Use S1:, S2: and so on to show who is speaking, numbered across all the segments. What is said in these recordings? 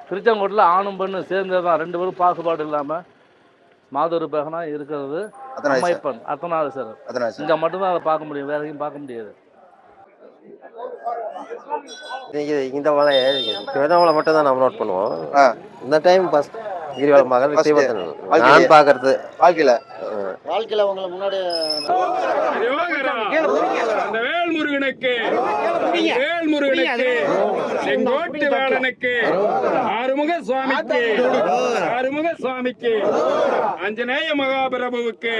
S1: திருச்செங்கோட்டில் ஆணும் பெண்ணும் சேர்ந்தது தான், 2 பேரும் பாகுபாடு இல்லாமல் மாதொரு பேகனா இருக்கிறது அம்மைப்பன் அர்த்தநாதீஸ்வரர். இங்கே மட்டும்தான் அதை பார்க்க முடியும், வேற எங்கேயும் பார்க்க முடியாது.
S2: இந்த மலை திருவண்ணாமலை மட்டும் தான் நம்ம நோட் பண்ணுவோம். இந்த டைம் ஃபர்ஸ்ட் கிரிவலம் பார்க்கறது நான் பார்க்கறது வாழ்க்கையில உங்களை முன்னாடி
S3: வேல்முருகனுக்கு செங்கோட்டு வேலனுக்கு ஆறுமுக சுவாமிக்கு ஆஞ்சநேய மகாபிரபுவுக்கு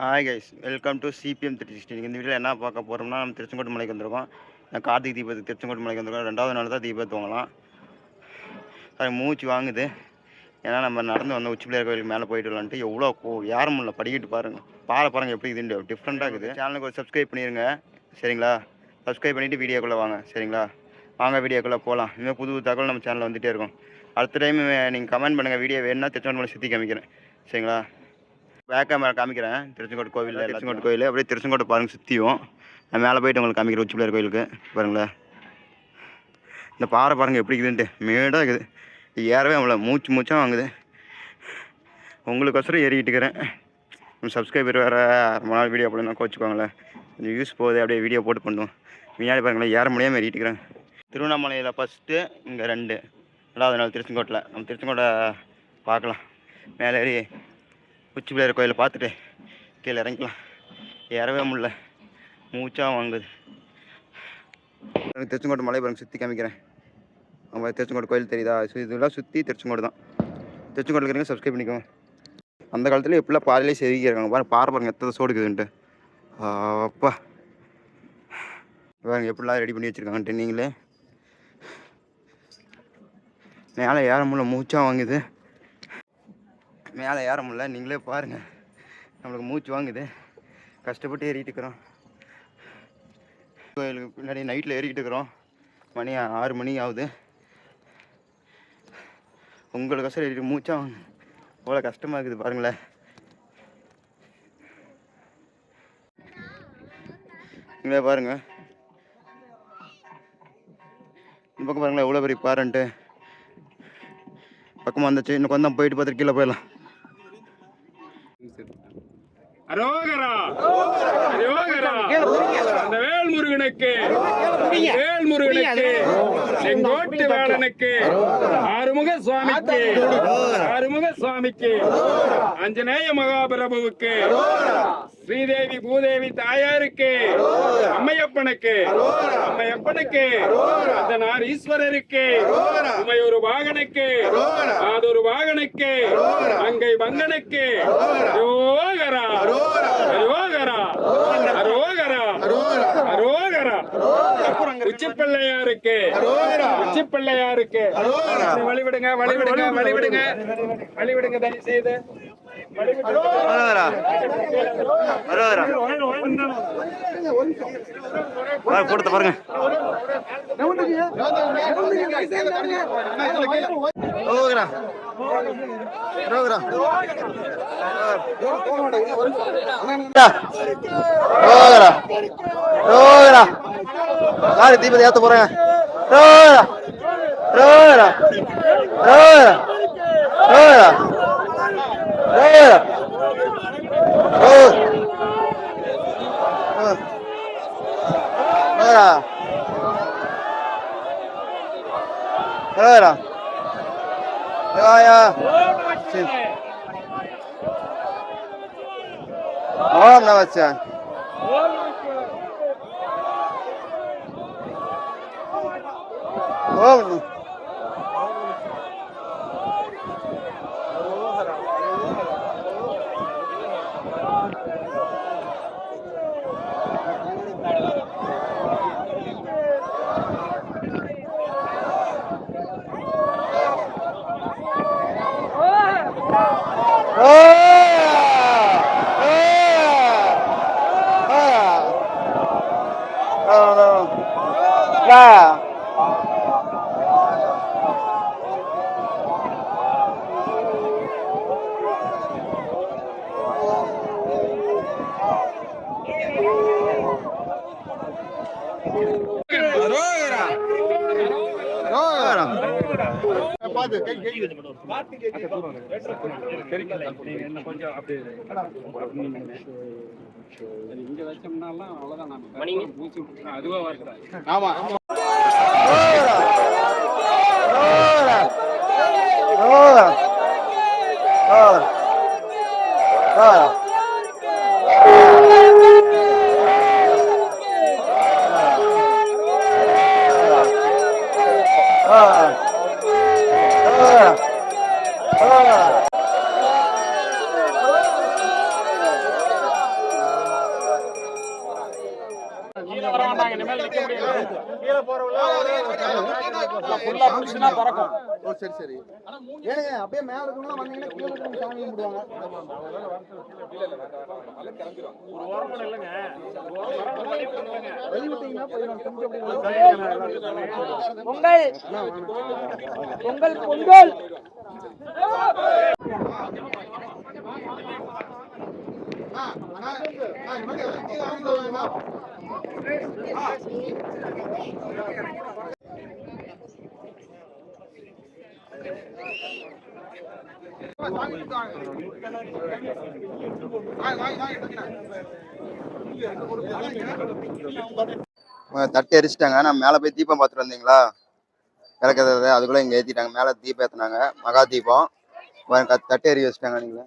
S4: hi guys, welcome to CBM 360. இந்த வீடியோவில் என்ன பார்க்க போகிறோம்னா, நம்ம திருச்செங்கோட்டு மலைக்கு வந்திருக்கோம். கார்த்திகை தீபத்துக்கு திருச்செங்கோட்டு மலைக்கு வந்திருக்கோம். 2வது நாள் தான் தீபத்து வாங்கலாம். அது மூச்சு வாங்குது. ஏன்னா நம்ம நடந்து வந்த உச்சி பிள்ளையார் கோயிலுக்கு மேலே போயிட்டு வரலான்ட்டு எவ்வளோ யாரும் இல்லை. படிக்கிட்டு பாருங்கள், பாருங்கள் எப்படி இதுண்டு டிஃப்ரெண்ட்டாக இருக்குது. சேனலுக்கு ஒரு சப்ஸ்கிரைப் பண்ணிடுங்க சரிங்களா. சப்ஸ்கிரைப் பண்ணிவிட்டு வீடியோக்குள்ளே வாங்க சரிங்களா. வாங்க வீடியோக்குள்ளே போகலாம். இன்னும் புது தகவல் நம்ம சேனலில் வந்துகிட்டே இருக்கும். அடுத்த டைம் நீங்கள் கமெண்ட் பண்ணுங்கள், வீடியோ வேணுன்னா திருச்செங்கோட்டு மலை சுற்றி காமிக்கிறேன் சரிங்களா. பேக் கேமரா காமிக்கிறேன். திருச்செங்கோட்டு கோயில் அப்படியே திருச்செங்கோட்டை பாருங்கள் சுற்றியும். நான் மேலே போயிட்டு உங்களுக்கு காமிக்கிறேன் உச்சி பிள்ளையார் கோயிலுக்கு. பாருங்களேன், இந்த பாறை பாருங்கள் எப்படி இருக்குதுன்ட்டு மேடாக இருக்குது. ஏறவே அவங்கள மூச்சாக வாங்குது. உங்களுக்கொசரம் ஏறிக்கிட்டு இருக்கிறேன். நம்ம சப்ஸ்கிரைபர் வேறு ரொம்ப நாள் வீடியோ போடணும் கோச்சுக்கோங்களேன். கொஞ்சம் யூஸ் போகுது, அப்படியே வீடியோ போட்டு பண்ணுவோம். முன்னாடி பாருங்களேன், ஏற முடியாமல் ஏறிட்டு இருக்கிறேன். திருவண்ணாமலையில் ஃபஸ்ட்டு, இங்கே 2வது நாள் திருச்செங்கோட்டில். நம்ம திருச்செங்கோட்டை பார்க்கலாம். மேலே ஏறி உச்சி பிள்ளையார் கோயிலை பார்த்துட்டு கீழே இறங்கிக்கலாம். ஏறவே முடியல, மூச்சாக வாங்குது. திருச்செங்கோட்டு மலை பாருங்க சுற்றி காமிக்கிறேன். அவங்க திருச்செங்கோட்டு கோயில் தெரியுதா? இதெல்லாம் சுற்றி திருச்செங்கோடு தான். திருச்செங்கோட்டில் இருக்கிறவங்க சப்ஸ்கிரைப் பண்ணிக்கோங்க. அந்த காலத்தில் எப்படிலாம் பாறையிலே செதுக்கியிருக்காங்க பாருங்க பாருங்கள் எத்தனை சோடுக்குதுன்ட்டு. அப்பா பாருங்க எப்படிலாம் ரெடி பண்ணி வச்சுருக்காங்கன்ட்டு. நீங்களே மேலே ஏற முடியல, மூச்சாக வாங்குது. மேலே ஏற முடியல, நீங்களே பாருங்கள். நம்மளுக்கு மூச்சு வாங்குது, கஷ்டப்பட்டு ஏறிட்டு இருக்கிறோம். கோயிலுக்கு பின்னாடி நைட்டில் ஏறிக்கிட்டு இருக்கிறோம். மணி 6 மணி ஆகுது. உங்களுக்கு கஷ்டம் ஏறிட்டு மூச்சா அவ்வளோ கஷ்டமாக இருக்குது பாருங்களேன். நீங்களே பாருங்கள், இந்த பக்கம் பாருங்களேன் எவ்வளோ பெரிய பாருன்ட்டு. பக்கமாக வந்துச்சு, இன்னும் கொஞ்சம் போயிட்டு பார்த்துட்டு கீழே போயிடலாம்.
S3: அரோகரா அரோகரா அந்த வேல்முருகனுக்கு செங்கோட்டு வேலனுக்கு ஆறுமுக சுவாமிக்கு ஆஞ்சநேய மகாபிரபுவுக்கு ஸ்ரீதேவி பூதேவி தாயாருக்கு அம்மையப்பனுக்கு அந்தனார் ஈஸ்வரருக்கு உமையொரு வாகனுக்கு ஆதொரு வாகனுக்கு அங்கை பங்கனுக்கு யோகரா அரோகரா அரோகரா அரோகரா உச்சிப்பிள்ளையாருக்கு வழிவிடுங்க தயவு செய்து
S4: போட்டு பாருங்க. தீபத்தை ஏத்த போறேன். ஓம் நம சிவாய. ஓம்
S5: அரோகரா.
S3: இங்க வச்சோம்னாலாம் அவ்வளவுதான். அதுவா வரக்கூடாது.
S5: ஆமா
S3: கீழே வர மாட்டாங்க. இனிமேல் நிக்க முடியாது. கீழே போறவங்க ஃபுல்லா புடிச்சுனா பறக்கும்.
S5: சரி சரி ஏனுங்க அப்படியே மேல இருக்கணும் வந்தீங்கன்னா கீழே இருக்கணும் சாமி கும்பிடுவாங்க.
S3: ஒரு வாரம் இல்லைங்க.
S5: வெளி விட்டீங்கன்னா போயிடும் கொஞ்சம்
S6: பொங்கல் பொங்கல் பொங்கல்.
S4: தட்டு எரிச்சிட்டாங்க. நான் மேலே போய் தீபம் பார்த்துட்டு வந்தீங்களா, விளக்குறது அதுக்குள்ளே இங்கே ஏற்றிட்டாங்க. மேலே தீபம் ஏற்றினாங்க, மகா தீபம். தட்டு எரி வச்சுட்டாங்க. நீங்களே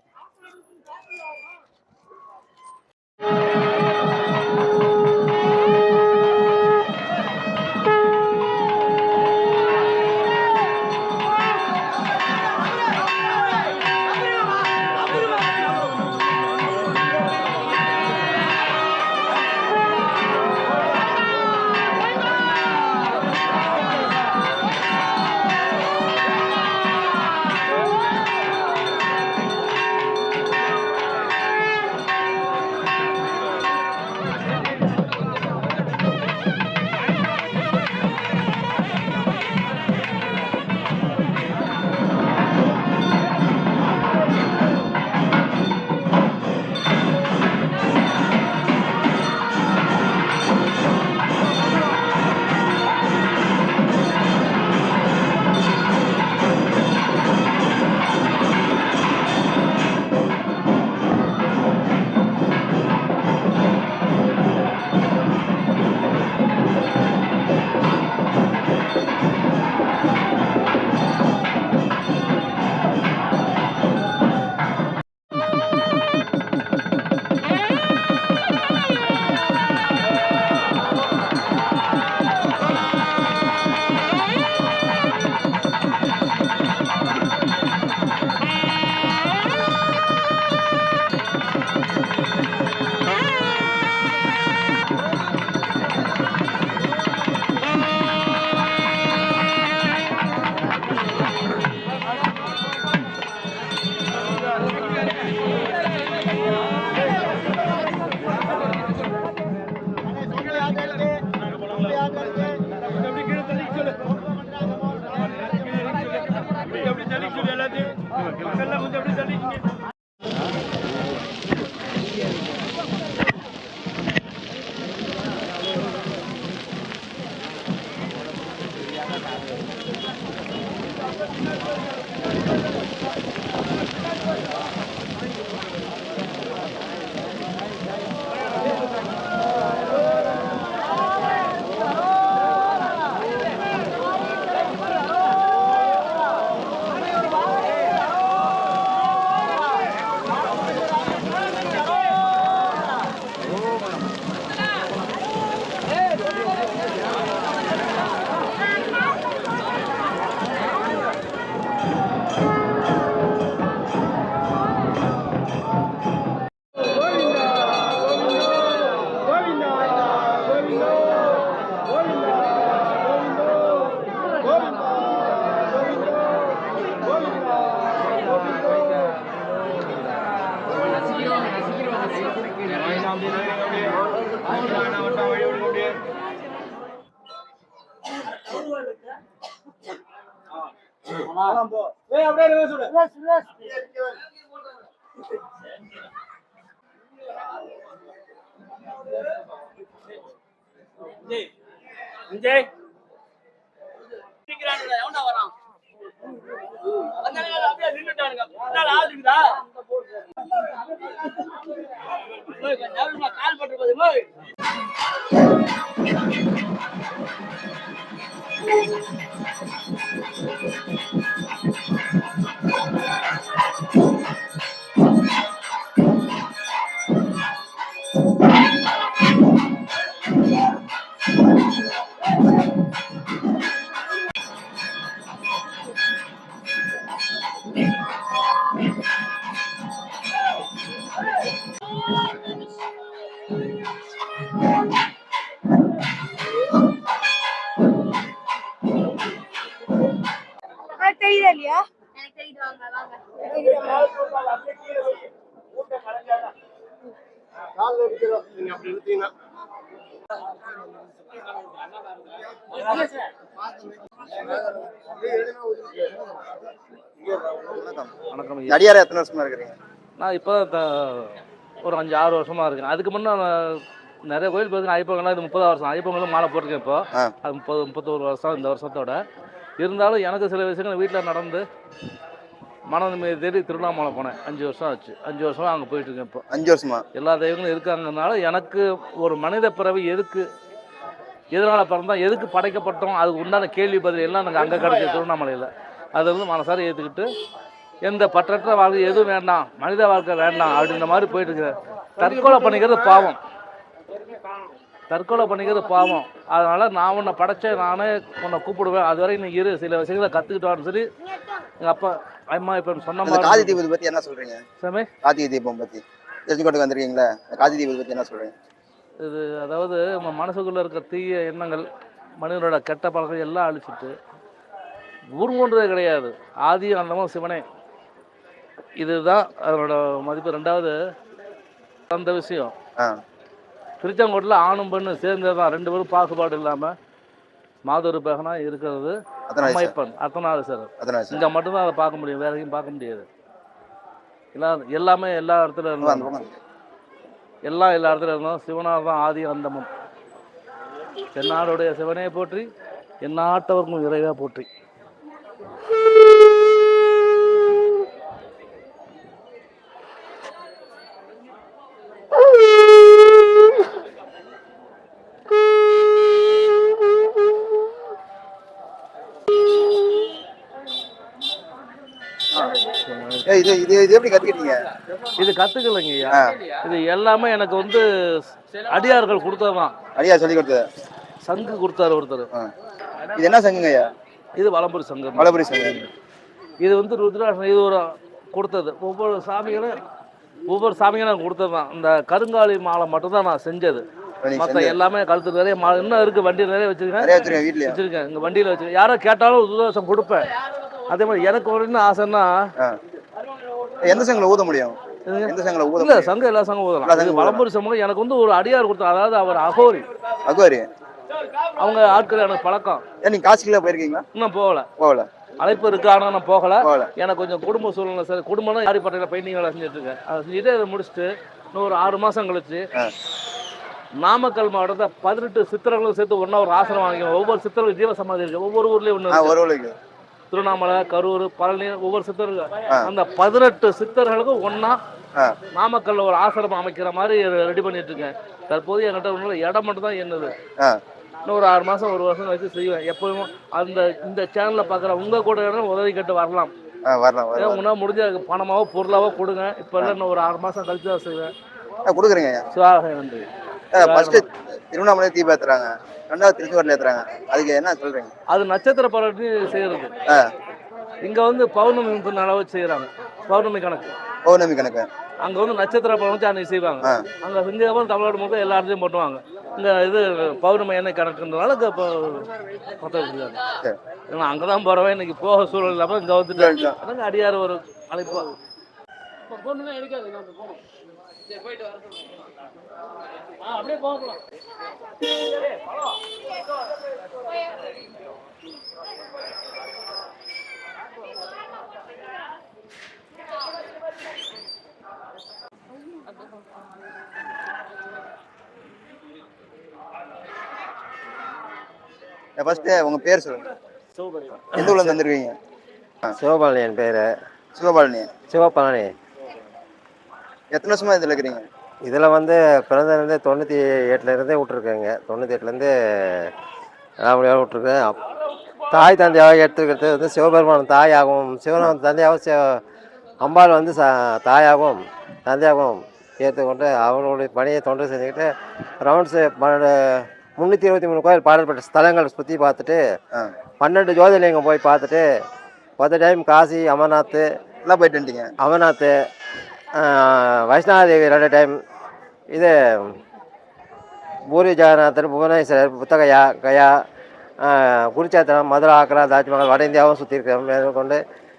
S3: அப்படியே ரிவர்ஸ் விடு. விஜய் விஜய் நிக்கிறானுங்க, எவன்டா வரான்? வந்தானுங்க, அப்படியே நின்னுட்டானுங்க. முன்னால ஆள் இருக்குதா? ஓய், கொஞ்சம் கால் பட்டு போகுது. ஓய்.
S6: தெரியுதா இல்லையா? எனக்கு தெரியுது, வாங்க வாங்க.
S5: நீங்க அப்படி இருக்கீங்க.
S1: வணக்கம்.
S5: நடிகாரா எத்தனை வருஷமா இருக்கிறீங்க?
S1: நான் இப்போ ஒரு 5-6 வருஷமாக இருக்கேன். அதுக்கு முன்னே நான் நிறைய கோயில் போயிருக்கேன். ஐப்பங்கள்லாம் இது 30 வருஷம். ஐப்பங்களும் மாலை போட்டிருக்கேன். இப்போ அது 31 வருஷம் இந்த வருஷத்தோட. இருந்தாலும் எனக்கு சில விஷயங்கள் வீட்டில் நடந்து மன நிம்மதி தேடி திருவண்ணாமலை போனேன். 5 வருஷம் ஆச்சு. 5 வருஷமாக அங்கே போயிட்டுருக்கேன். இப்போ
S5: 5 வருஷமா
S1: எல்லா தெய்வங்களும் இருக்காங்கனால எனக்கு ஒரு மனித பிறவி எதுக்கு, எதனால் பிறந்தோம், எதுக்கு படைக்கப்பட்டோம், அதுக்கு உண்டான கேள்வி பதில் எல்லாம் எனக்கு அங்கே கிடைக்கும் திருவண்ணாமலையில். அதை வந்து மனசார ஏற்றுக்கிட்டு எந்த பற்றற்ற வாழ்க்கை எதுவும் வேண்டாம், மனித வாழ்க்கை வேண்டாம் அப்படின்ற மாதிரி போயிட்டுருக்கிறேன். தற்கொலை பண்ணிக்கிறது பாவம், தற்கொலை பண்ணிக்கிறது பாவம். அதனால் நான் உன்னை படைச்சேன், நானே உன்னை கூப்பிடுவேன், அது வரைக்கும் நீ இரு, சில விஷயங்களை கற்றுக்கிட்டோன்னு சொல்லி எங்கள் அப்பா அம்மா இப்போ சொன்ன மாதிரி.
S5: கார்த்திகை தீபத்தை பற்றி என்ன சொல்கிறீங்க?
S1: சாமி,
S5: கார்த்திகை தீபம் பற்றி தெரிஞ்சுக்கொண்டு வந்திருக்கீங்களா? கார்த்திகை தீபத்தை பற்றி என்ன சொல்கிறீங்க?
S1: இது அதாவது நம்ம மனசுக்குள்ளே இருக்க தீய எண்ணங்கள், மனிதனோட கெட்ட பழக்கம் எல்லாம் அழிச்சிட்டு ஊர்கொண்டதே கிடையாது. ஆதி அந்தமும் சிவனே, இதுதான் அதனோட மதிப்பு. ரெண்டாவது அந்த விஷயம் திருச்செங்கோட்டில் ஆணும் பெண்ணு சேர்ந்தது தான், 2 பேரும் பாகுபாடு இல்லாமல் மாதொரு பேகனா இருக்கிறது அம்மைப்பன் அர்த்தநாதீஸ்வரர். இங்கே மட்டும்தான் அதை பார்க்க முடியும், வேற எங்கேயும் பார்க்க முடியாது. எல்லாமே எல்லா இடத்துல இருந்தோம், எல்லா இடத்துல இருந்தோம். சிவனாக தான் ஆதி அந்தமும். தென்னாடுடைய சிவனையை போற்றி, எந்நாட்டவர்க்கும் இறைவா போற்றி.
S5: இது இது இது எப்படி கத்துக்கிட்டீங்க?
S1: இது கத்துக்கலைங்க ஐயா, இது எல்லாமே எனக்கு வந்து அடியார்கள் கொடுத்ததான்.
S5: அடியார் சொல்லி கொடுத்தது?
S1: சங்கு கொடுத்தாரு ஒருத்தர்.
S5: இது என்ன சங்குங்க ஐயா?
S1: இது வலம்புரி சங்கம்.
S5: வலம்புரி சங்கம்.
S1: இது வந்து ருத்ராட்சம், இது ஒரு கொடுத்தது. ஒவ்வொரு சாமிகளும் கொடுத்தது தான். இந்த கருங்காலி மாலை மட்டும்தான் நான் செஞ்சது. மற்ற எல்லாமே கழுத்து நிறைய மாலை இன்னும் இருக்கு, வண்டியில் நிறைய வச்சிருக்கேன். வச்சிருக்கேன் இங்கே வண்டியில் வச்சிருக்கேன். யாரோ கேட்டாலும் ருத்ராட்சம் கொடுப்பேன். அதே மாதிரி எனக்கு ஒரு என்ன ஆசைன்னா,
S5: எந்த சங்கில ஊத முடியும்? எந்த சங்கில ஊத?
S1: இல்ல, சங்கம் எல்லா சங்கம் ஊதலாம். வலம்புரி சங்கம் எனக்கு வந்து ஒரு அடியார் கொடுத்தா, அதாவது அவர் அகோரி. அவங்க ஆட்கள் எனக்கு பழக்கம்.
S5: நீங்க காசிக்குள்ள போயிருக்கீங்களா?
S1: இன்னும் போகல. அழைப்பு இருக்கு, ஆனால் நான் போகல. எனக்கு கொஞ்சம் குடும்ப சூழ்நிலை சார். குடும்பம் யாரிப்பட்டையில் பெயிண்டிங் வேலை செஞ்சுட்டு இருக்கேன். அதை செஞ்சுட்டு அதை முடிச்சுட்டு இன்னும் ஒரு 6 மாதம் கழிச்சு நாமக்கல் மாவட்டத்தை 18 சித்தர்களும் சேர்த்து ஒன்றா ஒரு ஆசிரமம் வாங்கிக்கோங்க. ஒவ்வொரு சித்தர்களும் ஜீவ சமாதி இருக்கு, ஒவ்வொரு ஊர்லேயும் ஒன்று. திருவண்ணாமலை, கரூர், பழனி, ஒவ்வொரு சித்தர்கள். அந்த 18 சித்தர்களுக்கும் ஒன்றா நாமக்கல்ல ஒரு ஆசிரமம் அமைக்கிற மாதிரி ரெடி பண்ணிட்டு இருக்கேன். தற்போது என்கிட்ட ஒன்றும் இடம் மட்டும் தான் என்னது. இன்னும் ஒரு 6 மாதம் 1 வருஷம் வச்சு செய்வேன். எப்பவும் இந்த சேனலில் பார்க்குற உங்கள் கூட உதவி கேட்டு வரலாம். உங்களால் முடிஞ்ச பணமாவோ பொருளாவோ கொடுங்க. இப்போ இன்னும் ஒரு 6 மாதம் கழிச்சு தான் செய்வேன்.
S5: கொடுக்குறீங்க.
S1: நன்றி.
S5: திருவண்ணாமலை தீபம் ஏத்துறாங்க, 2வது திருச்செங்கோட்டில் ஏத்துறாங்க. அதுக்கு என்ன சொல்றீங்க?
S1: அது நட்சத்திர பலனி செய்யறது. இங்க வந்து பௌர்ணமி அளவு செய்யறாங்க. பௌர்ணமி கணக்கு அங்க வந்து நட்சத்திர பலன் வச்சு அன்னைக்கு செய்வாங்க. அங்க செஞ்சதுக்கப்புறம் தமிழ்நாடு முழுக்க எல்லா இடத்தையும் போட்டுவாங்க. இங்க இது பௌர்ணமி எண்ணெய் கணக்குன்றதுனால ஏன்னா அங்கதான் போறவன் இன்னைக்கு போக சூழல் இல்லாம இங்க வந்துட்டு அடியார் ஒரு அழைப்பா போயிட்டு வர அப்படியே போகலாம்.
S4: ஃபர்ஸ்ட் உங்க பேர் சொல்லுங்க. எந்த ஊர்ல இருந்து வந்திருக்கீங்க?
S2: சிவபாலனி என் பேர்.
S4: சிவபாலனி.
S2: சிவபாலனி.
S4: எத்தனை வருஷமா இதில் இருக்கிறீங்க?
S2: இதில் வந்து பிறந்ததுலேருந்து 98 விட்ருக்கேங்க. 98 ராமடியாக விட்ருக்கேன். தாய் தந்தையாக எடுத்துக்கிறது வந்து சிவபெருமான் தாயாகவும் சிவன் தந்தையாகவும் அம்பாள் வந்து தாயாகவும் தந்தையாகவும் ஏற்றுக்கொண்டு அவங்களுடைய பணியை தொண்டு செஞ்சுக்கிட்டு ரவுண்ட்ஸு 323 கோயில் பாடல்பட்ட ஸ்தலங்கள் சுற்றி பார்த்துட்டு 12 ஜோதிலிங்கம் போய் பார்த்துட்டு 10 டைம் காசி அமர்நாத்
S4: எல்லாம் போயிட்டு வந்துட்டீங்க.
S2: அமர்நாத் வைஷ்ணவதேவி 2 டைம், இது பூரி ஜெகநாதர், புவனேஸ்வரர், புத்தகயா, கயா, குருச்சேத்திரம், மதுரை, ஆக்ரா, தாஜ்மஹால், வட இந்தியாவும் சுற்றிருக்கேன். மேற்கொண்டு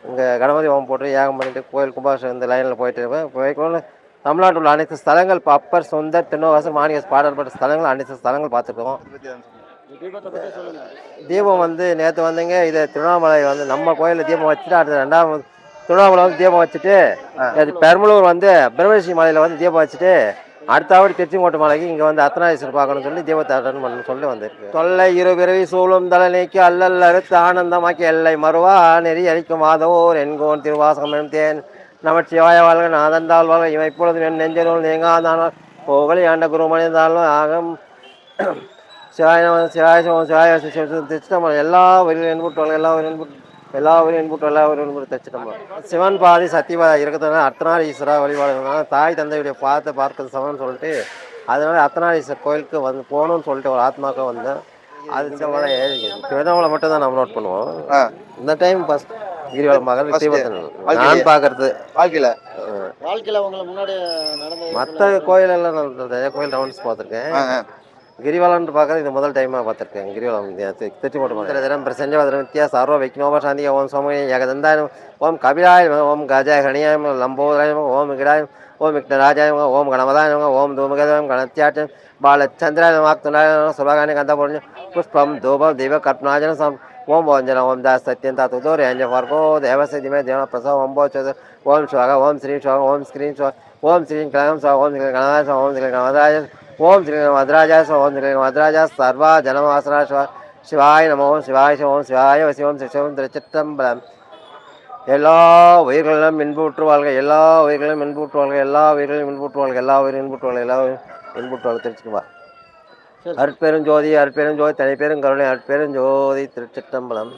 S2: இங்கே கணபதி ஹோமம் போட்டு யாகம் பண்ணிட்டு கோயில் கும்பாபிஷேகம் இந்த லைனில் போயிட்டு இருப்பேன். போய்க்கொண்டு தமிழ்நாட்டில் உள்ள அனைத்து ஸ்தலங்கள் அப்பர் சுந்தர் திருநாவுக்கரசர் மாணிக்கவாசகர் பாடல்பட்ட ஸ்தலங்கள் அனைத்து ஸ்தலங்கள் பார்த்துருக்கோம். தீபம் வந்து நேற்று வந்தீங்க. இது திருவண்ணாமலை வந்து நம்ம கோயிலில் தீபம் வச்சுட்டு அடுத்த 2ஆம் திருவண்ணாமலை வந்து தீபம் வச்சுட்டு பெரம்பலூர் வந்து பிரம்மரிஷி மலையில் வந்து தீபம் வச்சுட்டு அடுத்தபடி திருச்செங்கோட்டு மலைக்கு இங்கே வந்து அர்த்தநாரீஸ்வரர் பார்க்கணும்னு சொல்லி தீபத்தை அட்டன் பண்ண சொல்லி வந்திருக்கு. தொல்லை இருபிறவி சூழும் தலை நீக்கி அல்லல் அறுத்து ஆனந்தமாக்கி எல்லை மறுவா நெறி அளிக்கும் மாதவோர் என்கோன் திருவாசகம் எனும் தேன் நமச்சிவாய வாழ்க நாதந்தால் வாழ்க இவை இப்பொழுது என் நெஞ்சநூல் நீங்காதானால் கோவலி ஆண்ட குருமணிந்தாலும் ஆகம் சிவாய சிவாய சிவாய திருச்சிட்டம்பலம் எல்லா வரிகளும் என்புட்டுவாங்க. எல்லா வரையும் என்புட்டு தச்சுட்டம்பலம். சிவன் பாதி சத்தியபாதி இருக்கிறதுனால அர்த்தநாரீஸ்வரா வழிபாடுனால தாய் தந்தையுடைய பாதத்தை பார்க்கறது சமம்னு சொல்லிட்டு அதனால அர்த்தநாரீஸ்வரர் கோயிலுக்கு வந்து போகணும்னு சொல்லிட்டு ஒரு ஆத்மாக்க வந்தேன். அது இந்த மலை திருவண்ணாமலை மட்டும் தான் நம்ம நோட் பண்ணுவோம். இந்த டைம் ஃபர்ஸ்ட் கிரிவலம் நான் பார்க்கறது
S5: வாழ்க்கையில் உங்களை முன்னாடி நடந்த
S2: மற்ற கோயில் எல்லாம் நிறைய கோயில் ரவுண்ட்ஸ் பார்த்துருக்கேன். ಗಿರಿವಲಂದು பார்க்கறது இது முதல் டைமாக பார்த்துருக்கேன். கிரிவலம் திருச்சிக்கோட்டை தினம் பிரசஞ்சவதனம் வித்தியா சர்வ வைஷ்ணவ சாந்தி ஓம் சோமய ஏகதந்தாயம் ஓம் கபிலாய ஓம் கஜாய ஹணியாயம் லம்போதராயம் ஓம் விகடாயம் ஓம் விக்னராஜாயம் ஓம் கணமதாயம் ஓம் தூமகதாயம் கணத்தியாட்டம் பாலச்சந்திராயம் வாக்துண்டாயம் சுபகானி கந்தபூர்ணி புஷ்பம் தூபம் தீப கற்பனாஜன ஓம் ஓஞ்சன ஓம் தாஸ் சத்யந்தா துதோ ரேஞ்ச வர்கோ தேவசதிமே தேவ பிரசவ ஓம் போச்சது ஓம் ஸ்வாக ஓம் ஸ்ரீ ஸ்வாக ஓம் ஸ்க்ரீம் ஸ்வா ஓம் ஸ்ரீ கணகம் ஸ்வா ஓம் ஸ்ரீ கணதாய ஓம் ஸ்ரீ கணமதாய ஓம் ஸ்ரீ மத்ராஜா ஓம் ஸ்ரீ மத்ராஜா சர்வா ஜனமாசனா சிவாய நம ஓம் சிவாய ஓம் சிவாய வசிவம் சிவம் திருச்சிற்றம்பலம். எல்லா உயிர்களும் இன்புற்றுவாள்கள் எல்லா உயிர்களும் இன்புற்றுவாள்கள் எல்லா உயிர்களும் இன்புற்றுவாள்கள் எல்லா உயிரும் இன்புற்றுவாள்கள் எல்லா இன்புற்றுவாள்கள் திருச்சிக்குமா. அருட்பெருஞ்சோதி அருட்பெருஞ்சோதி தனிப்பெரும் கருணை அருட்பெருஞ்சோதி திருச்சிற்றம்பலம்.